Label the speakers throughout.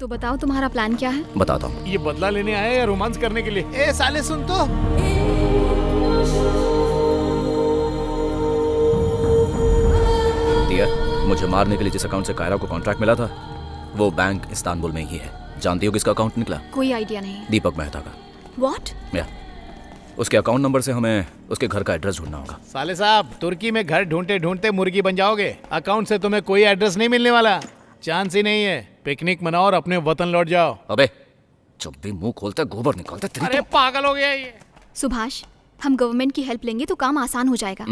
Speaker 1: तो बताओ तुम्हारा प्लान क्या है?
Speaker 2: बताता हूँ।
Speaker 3: ये बदला लेने आया या रोमांस करने के लिए? ए साले सुन तो।
Speaker 2: दिया, मुझे मारने के लिए जिस अकाउंट से कायरा को कॉन्ट्रैक्ट मिला था वो बैंक इस्तांबुल में ही है। जानती हो किसका अकाउंट निकला?
Speaker 1: कोई आइडिया नहीं।
Speaker 2: दीपक मेहता का।
Speaker 1: व्हाट?
Speaker 2: या उसके अकाउंट नंबर से हमें उसके घर का एड्रेस ढूंढना होगा।
Speaker 3: साले साहब, तुर्की में घर ढूंढते ढूंढते मुर्गी बन जाओगे। अकाउंट से तुम्हें कोई एड्रेस नहीं मिलने वाला, चांस ही नहीं है। पिकनिक मनाओ और अपने वतन लौट जाओ।
Speaker 2: अबे जब भी मुंह खोलता है गोबर निकालता है।
Speaker 3: अरे पागल हो गया ये।
Speaker 1: सुभाष, हम गवर्नमेंट की हेल्प लेंगे तो काम आसान हो जाएगा।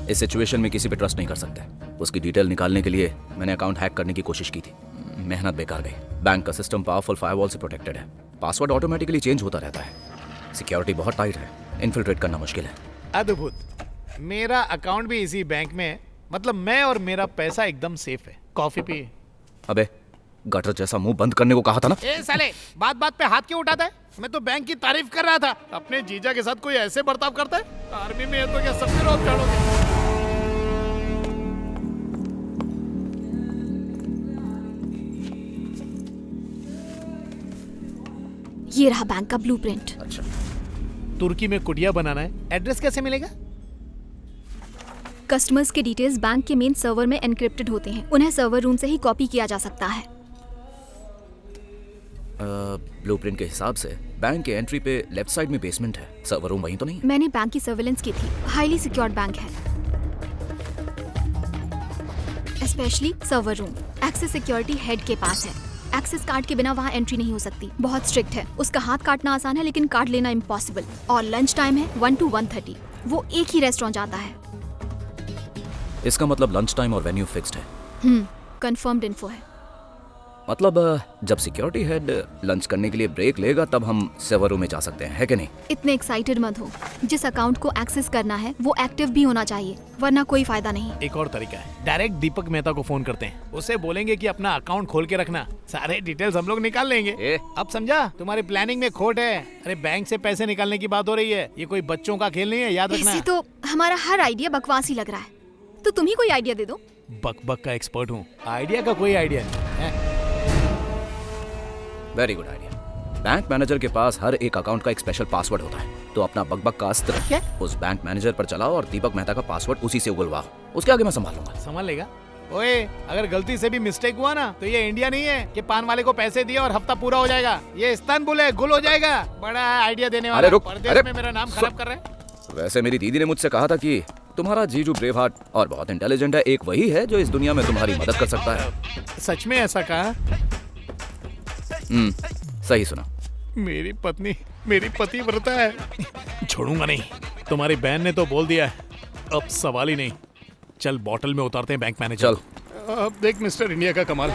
Speaker 2: इस सिचुएशन में किसी पे ट्रस्ट नहीं कर सकते। उसकी डिटेल निकालने के लिए मैंने अकाउंट हैक करने की कोशिश की थी, मेहनत बेकार गई। बैंक का सिस्टम पावरफुल फायरवॉल से प्रोटेक्टेड है, पासवर्ड ऑटोमेटिकली चेंज होता रहता है, सिक्योरिटी बहुत टाइट है, इन्फिल्ट्रेट करना मुश्किल है।
Speaker 3: अद्भुत। मेरा अकाउंट भी इसी बैंक में है, मतलब मैं और मेरा पैसा एकदम सेफ है। Coffee P.
Speaker 2: अबे गटर जैसा मुंह बंद करने को कहा था ना।
Speaker 3: ए साले, बात बात पे हाथ क्यों उठाता है? मैं तो बैंक की तारीफ कर रहा था। अपने जीजा के साथ कोई ऐसे बर्ताव करता है? आर्मी में है तो क्या सबके रोक चढ़ोगे?
Speaker 1: ये रहा बैंक का ब्लूप्रिंट।
Speaker 2: अच्छा,
Speaker 3: तुर्की में कुटिया बनाना है, एड्रेस कैसे मिलेगा?
Speaker 1: कस्टमर्स के डिटेल्स बैंक के मेन सर्वर में एनक्रिप्टेड होते हैं, उन्हें सर्वर रूम से ही कॉपी किया जा सकता है।
Speaker 2: ब्लूप्रिंट के हिसाब से बैंक के एंट्री पे लेफ्ट साइड में बेसमेंट है, सर्वर रूम वहीं तो नहीं?
Speaker 1: मैंने बैंक की सर्वेलेंस की थी, हाईली सिक्योर्ड बैंक है, specially server room. Access security head के पास है, एक्सेस कार्ड के बिना वहाँ एंट्री नहीं हो सकती, बहुत स्ट्रिक्ट है। उसका हाथ काटना आसान है लेकिन कार्ड लेना इम्पॉसिबल। और लंच टाइम है 1 to 1:30, वो एक ही रेस्टोरेंट जाता है।
Speaker 2: इसका मतलब लंच टाइम और वेन्यू फिक्स्ड है।
Speaker 1: कंफर्म्ड इन्फो है।
Speaker 2: मतलब जब सिक्योरिटी हेड लंच करने के लिए ब्रेक लेगा तब हम सर्वर रूम में जा सकते हैं, है कि नहीं?
Speaker 1: इतने एक्साइटेड मत हो, जिस अकाउंट को एक्सेस करना है वो एक्टिव भी होना चाहिए, वरना कोई फायदा नहीं।
Speaker 3: एक और तरीका है, डायरेक्ट दीपक मेहता को फोन करते हैं, उसे बोलेंगे कि अपना अकाउंट खोल के रखना, सारे डिटेल्स हम लोग निकाल लेंगे। अब समझा? तुम्हारी प्लानिंग में खोट है। अरे बैंक से पैसे निकालने की बात हो रही है, ये कोई बच्चों का खेल नहीं है, याद रखना।
Speaker 1: ऐसे तो हमारा हर आइडिया बकवास ही लग रहा है, तो तुम ही कोई आइडिया दे दो।
Speaker 3: बक का एक्सपर्ट हूँ, आइडिया का कोई आइडिया नहीं है।
Speaker 2: Very good idea. Bank manager के पास हर एक अकाउंट का एक स्पेशल पासवर्ड होता है, तो अपना बक का अस्त्र
Speaker 3: क्या?
Speaker 2: उस बैंक मैनेजर पर चलाओ और दीपक मेहता का पासवर्ड उसी से उगलवाओ। उसके आगे मैं संभाल लूंगा।
Speaker 3: संभाल लेगा? ओए, अगर गलती से भी मिस्टेक हुआ ना तो ये इंडिया नहीं है कि पान वाले को पैसे दिए और हफ्ता पूरा हो जाएगा। ये इस्तांबुल है, गुल हो जाएगा। बड़ा आइडिया देने वाला।
Speaker 2: अरे रुक,
Speaker 3: परदेश में मेरा नाम खराब कर रहे हैं।
Speaker 2: वैसे मेरी दीदी ने मुझसे कहा था कि तुम्हारा जीजू ब्रेव हार्ट और बहुत इंटेलिजेंट है, एक वही है जो इस दुनिया में तुम्हारी मदद कर सकता है।
Speaker 3: सच में ऐसा कहा?
Speaker 2: सही सुना।
Speaker 3: मेरी पत्नी मेरी पतिव्रता है, छोड़ूंगा नहीं। तुम्हारी बहन ने तो बोल दिया है, अब सवाल ही नहीं। चल बॉटल में उतारते हैं बैंक मैनेजर।
Speaker 2: चल।
Speaker 3: अब देख मिस्टर इंडिया का कमाल।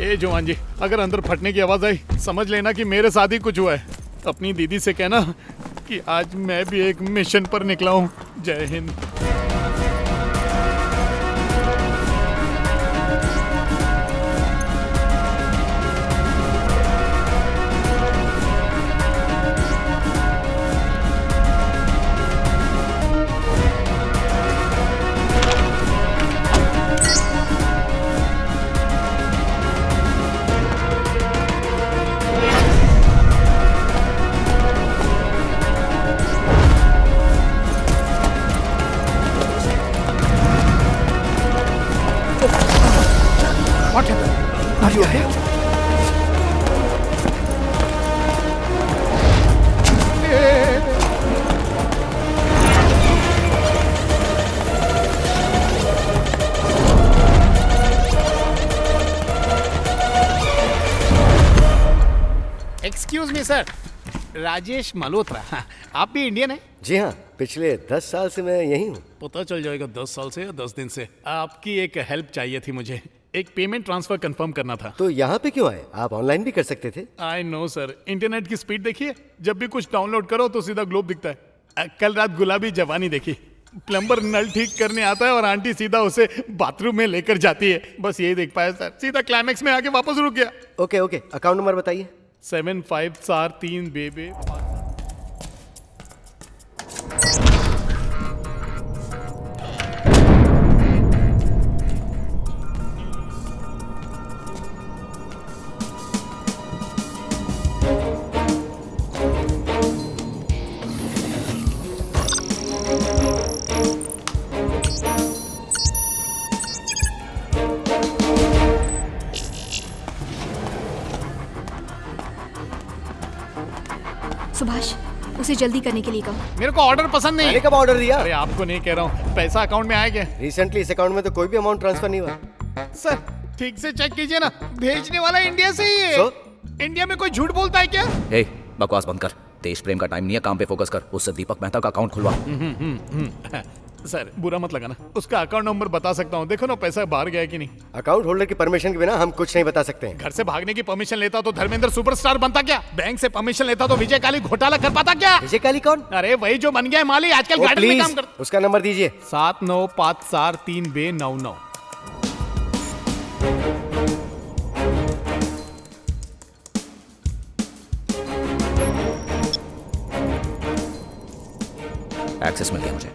Speaker 3: ए जवान जी, अगर अंदर फटने की आवाज आई समझ लेना कि मेरे साथ ही कुछ हुआ है। अपनी दीदी से कहना कि आज मैं भी एक मिशन पर निकला हूँ। जय Hind. What happened? Are you okay? Excuse me sir, Rajesh Malhotra. आप भी इंडियन हैं?
Speaker 4: जी हाँ, पिछले 10 साल से मैं यहीं हूँ।
Speaker 3: पता चल जाएगा 10 साल से या 10 दिन से। आपकी एक हेल्प चाहिए थी मुझे, एक पेमेंट ट्रांसफर कंफर्म करना था।
Speaker 4: तो यहाँ पे क्यों आए? आप ऑनलाइन भी कर सकते थे।
Speaker 3: आई नो सर, इंटरनेट की स्पीड देखिए, जब भी कुछ डाउनलोड करो तो सीधा ग्लोब दिखता है। कल रात गुलाबी जवानी देखी, प्लम्बर नल ठीक करने आता है और आंटी सीधा उसे बाथरूम में लेकर जाती है। बस यही देख पाया सर, सीधा क्लाइमेक्स में आके वापस रुक गया।
Speaker 4: ओके, अकाउंट नंबर बताइए।
Speaker 3: 7543 बेबे।
Speaker 1: उसे जल्दी करने के लिए कहो।
Speaker 3: मेरे को ऑर्डर पसंद नहीं
Speaker 4: मैंने
Speaker 3: है।
Speaker 4: कब ऑर्डर दिया?
Speaker 3: अरे आपको नहीं कह रहा हूँ, पैसा अकाउंट में आया क्या?
Speaker 4: रिसेंटली इस अकाउंट में तो कोई भी अमाउंट ट्रांसफर नहीं हुआ।
Speaker 3: सर ठीक से चेक कीजिए ना, भेजने वाला इंडिया से ही है।
Speaker 4: So?
Speaker 3: इंडिया में कोई झूठ बोलता है क्या?
Speaker 2: हे बकवास बंद कर, देश प्रेम का टाइम नहीं है, काम पे फोकस कर। उससे दीपक मेहता का अकाउंट खुलवा।
Speaker 3: सर बुरा मत लगाना, उसका अकाउंट नंबर बता सकता हूँ, देखो ना पैसा बाहर गया कि नहीं।
Speaker 4: अकाउंट होल्डर की परमिशन के बिना हम कुछ नहीं बता सकते हैं।
Speaker 3: घर से भागने की परमिशन लेता तो धर्मेंद्र सुपरस्टार बनता क्या? बैंक से परमिशन लेता तो विजय काली घोटाला कर पाता क्या?
Speaker 4: विजय काली कौन?
Speaker 3: अरे वही जो बन गया है माली, आजकल
Speaker 4: ओ,
Speaker 3: गार्डन में काम
Speaker 4: प्लीज
Speaker 3: करता।
Speaker 4: उसका नंबर दीजिए।
Speaker 3: 7954
Speaker 2: एक्सेस मिल गया मुझे।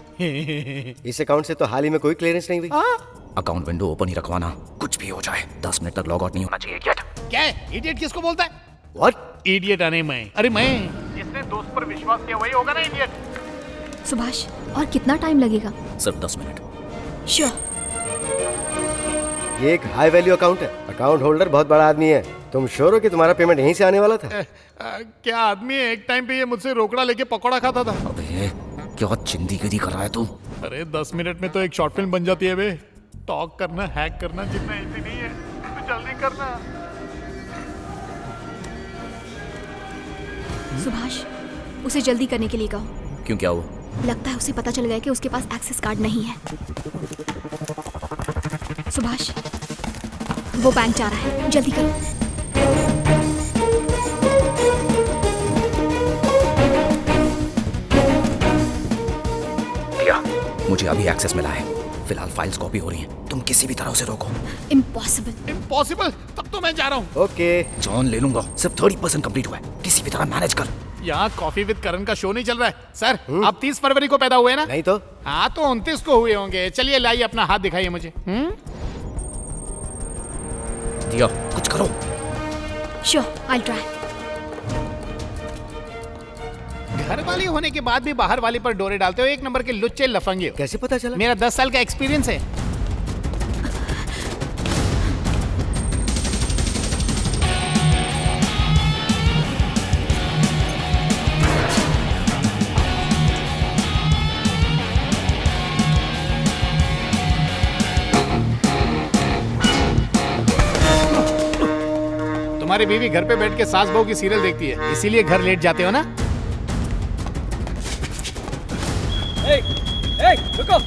Speaker 4: इस अकाउंट से तो हाल ही में कोई क्लियरेंस नहीं हुई।
Speaker 2: अकाउंट विंडो ओपन ही रखवाना, कुछ भी हो जाए 10 मिनट तक लॉग आउट नहीं होना चाहिए। गेट।
Speaker 3: क्या है? इडियट किसको बोलता है?
Speaker 4: व्हाट?
Speaker 3: इडियट आने मैं? अरे मैं जिसने दोस्त पर विश्वास किया वही होगा ना इडियट।
Speaker 1: सुभाष, और कितना टाइम लगेगा?
Speaker 2: सिर्फ 10 मिनट।
Speaker 1: श्योर।
Speaker 4: ये एक हाई वैल्यू अकाउंट है। अकाउंट होल्डर बहुत बड़ा आदमी है। तुम श्योर हो कि तुम्हारा पेमेंट यहीं से आने वाला था?
Speaker 3: क्या आदमी है, एक टाइम पे ये मुझसे रोकड़ा लेके पकौड़ा खाता था।
Speaker 2: अबे क्या चिंदीगिरी कर रहा है तू?
Speaker 3: अरे 10 मिनट में तो एक शॉर्ट फिल्म बन जाती है बे। टॉक करना, हैक करना जितना इजी नहीं है, तो जल्दी करना।
Speaker 1: सुभाष, उसे जल्दी करने के लिए कहो।
Speaker 2: क्यों, क्या हुआ?
Speaker 1: लगता है उसे पता चल गया कि उसके पास एक्सेस कार्ड नहीं है। सुभाष, वो बैंक जा रहा है, जल्दी करो।
Speaker 2: मुझे अभी एक्सेस मिला है, फिलहाल फाइल्स कॉपी हो रही हैं। तुम किसी भी तरह उसे रोको।
Speaker 1: इम्पॉसिबल।
Speaker 3: इम्पॉसिबल? तब तो मैं जा रहा हूँ।
Speaker 4: ओके।
Speaker 2: जॉन ले लूंगा, सिर्फ 30% कंप्लीट हुआ है, किसी भी तरह मैनेज कर।
Speaker 3: यहाँ कॉफी विद करण का शो नहीं चल रहा है सर। आप 30 फरवरी को पैदा हुए ना?
Speaker 4: नहीं तो?
Speaker 3: हाँ तो 29 को हुए होंगे। चलिए लाइए अपना हाथ दिखाइए मुझे।
Speaker 2: दिया, कुछ करो।
Speaker 1: Sure, I try.
Speaker 3: घर वाली होने के बाद भी बाहर वाली पर डोरे डालते हो, एक नंबर के लुच्चे लफंगे हो।
Speaker 4: कैसे पता चला?
Speaker 3: मेरा 10 साल का एक्सपीरियंस है। तुम्हारी बीवी घर पे बैठ के सास बहू की सीरियल देखती है, इसीलिए घर लेट जाते हो ना?
Speaker 5: रुको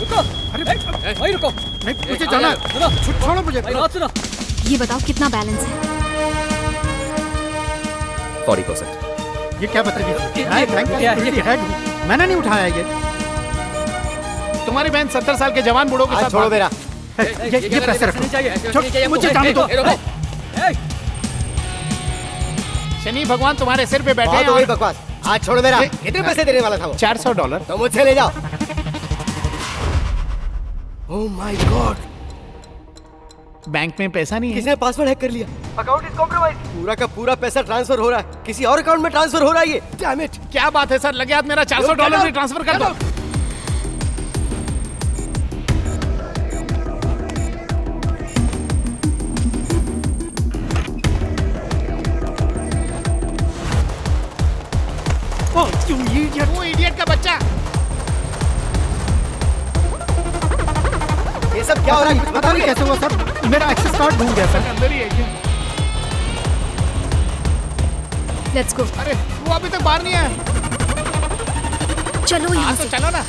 Speaker 5: रुको,
Speaker 3: अरे
Speaker 5: वहीं रुको।
Speaker 3: नहीं, मुझे जाना है। छोड़ो मुझे।
Speaker 5: बात सुनो।
Speaker 1: ये बताओ कितना बैलेंस है?
Speaker 2: 40%।
Speaker 3: ये क्या बता
Speaker 5: मैं बैंक का security
Speaker 3: हेड हूँ, मैंने नहीं उठाया ये। तुम्हारी बहन 70 साल के जवान बूढ़ों के
Speaker 4: आज
Speaker 3: साथ
Speaker 4: छोड़ो मेरा।
Speaker 3: ये पैसे रखो।
Speaker 5: नहीं चाहिए
Speaker 3: मुझे जाने दो।
Speaker 5: ए,
Speaker 3: शनि भगवान तुम्हारे सिर पे बैठे
Speaker 4: बहुत
Speaker 3: हैं
Speaker 4: हो गई
Speaker 3: और
Speaker 4: बकवास। आज छोड़ो मेरा। कितने पैसे देने वाला था वो?
Speaker 3: $400।
Speaker 4: तो मुझसे ले जाओ। ओह माय गॉड,
Speaker 3: बैंक में पैसा नहीं है।
Speaker 4: किसने पासवर्ड हैक कर लिया? Account is compromise. पूरा का पूरा पैसा ट्रांसफर हो रहा है, किसी और अकाउंट में ट्रांसफर हो रहा है ये। Damn it.
Speaker 3: क्या बात है सर, लगे हाथ मेरा $400 भी ट्रांसफर कर दो। तू इडियट का बच्चा।
Speaker 4: ये सब क्या हो रहा है?
Speaker 3: पता नहीं कैसे हुआ सर, मेरा एक्सेस कार्ड भूल गया सर। अंदर ही है क्या?
Speaker 1: Let's go.
Speaker 3: अरे वो अभी तक बाहर नहीं आया।
Speaker 1: चलो यहाँ
Speaker 3: हाँ तो
Speaker 1: से।
Speaker 3: चलो ना।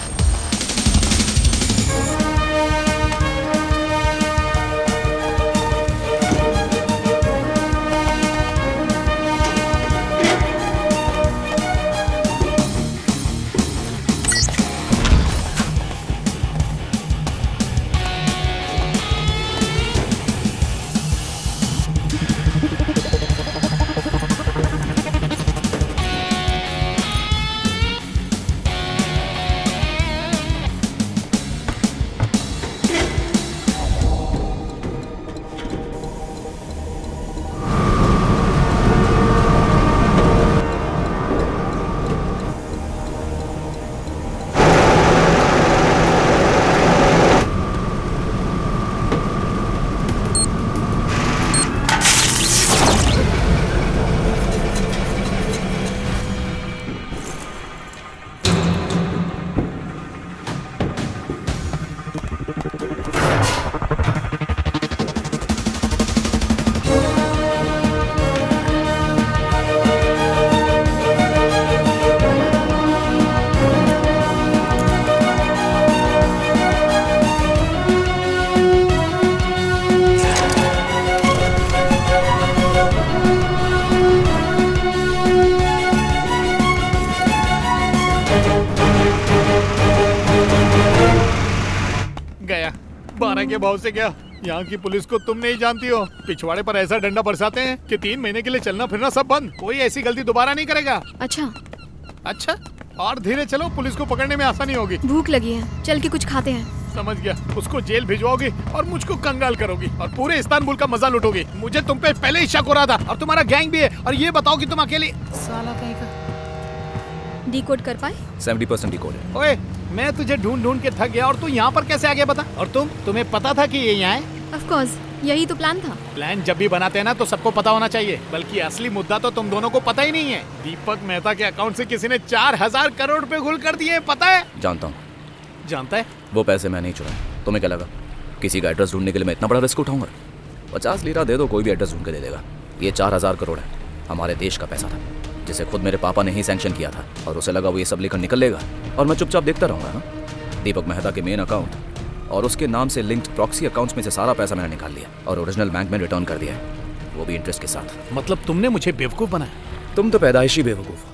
Speaker 3: भाव से क्या? यहाँ की पुलिस को तुम नहीं जानती हो। पिछवाड़े पर ऐसा डंडा बरसाते हैं कि 3 महीने के लिए चलना फिरना सब बंद। कोई ऐसी गलती दोबारा नहीं करेगा।
Speaker 1: अच्छा,
Speaker 3: अच्छा, और धीरे चलो, पुलिस को पकड़ने में आसानी होगी।
Speaker 1: भूख लगी है, चल के कुछ खाते हैं।
Speaker 3: समझ गया। उसको जेल भिजवाओगी और मुझको कंगाल करोगी और पूरे इस्तांबुल का मजा लूटोगी। मुझे तुम पे पहले ही शक हो रहा था और तुम्हारा गैंग भी है। और ये बताओ कि तुम अकेली साला कहीं का
Speaker 1: डिकोड कर पाए?
Speaker 2: 70% डिकोड है।
Speaker 3: ओए, मैं तुझे ढूंढ ढूंढ के थक गया और तू यहाँ पर कैसे आ गया बता? और तुम्हें पता था कि ये यहाँ है?
Speaker 1: ऑफ कोर्स, यही तो प्लान था।
Speaker 3: प्लान जब भी बनाते हैं ना तो सबको पता होना चाहिए, बल्कि असली मुद्दा तो तुम दोनों को पता ही नहीं है। दीपक मेहता के अकाउंट से किसी ने 4000 करोड़ रुपए गुल कर दिए, पता है?
Speaker 2: जानता हूँ।
Speaker 3: जानता है?
Speaker 2: वो पैसे मैं नहीं चुराए। तुम्हें क्या लगा किसी का एड्रेस ढूंढने के लिए मैं इतना बड़ा रिस्क उठाऊंगा? 50 लीरा दे दो, कोई भी एड्रेस ढूंढ के दे देगा। ये 4000 करोड़ है, हमारे देश का पैसा था, जिसे खुद मेरे पापा ने ही सैंक्शन किया था। और उसे लगा वो ये सब लेकर निकल लेगा और मैं चुपचाप देखता रहूंगा। हाँ? दीपक मेहता के मेन अकाउंट और उसके नाम से लिंक्ड प्रॉक्सी अकाउंट्स में से सारा पैसा मैंने निकाल लिया और ओरिजिनल बैंक में रिटर्न कर दिया है, वो भी इंटरेस्ट के साथ।
Speaker 3: मतलब तुमने मुझे बेवकूफ बनाया?
Speaker 2: तुम तो पैदाइशी बेवकूफ हो।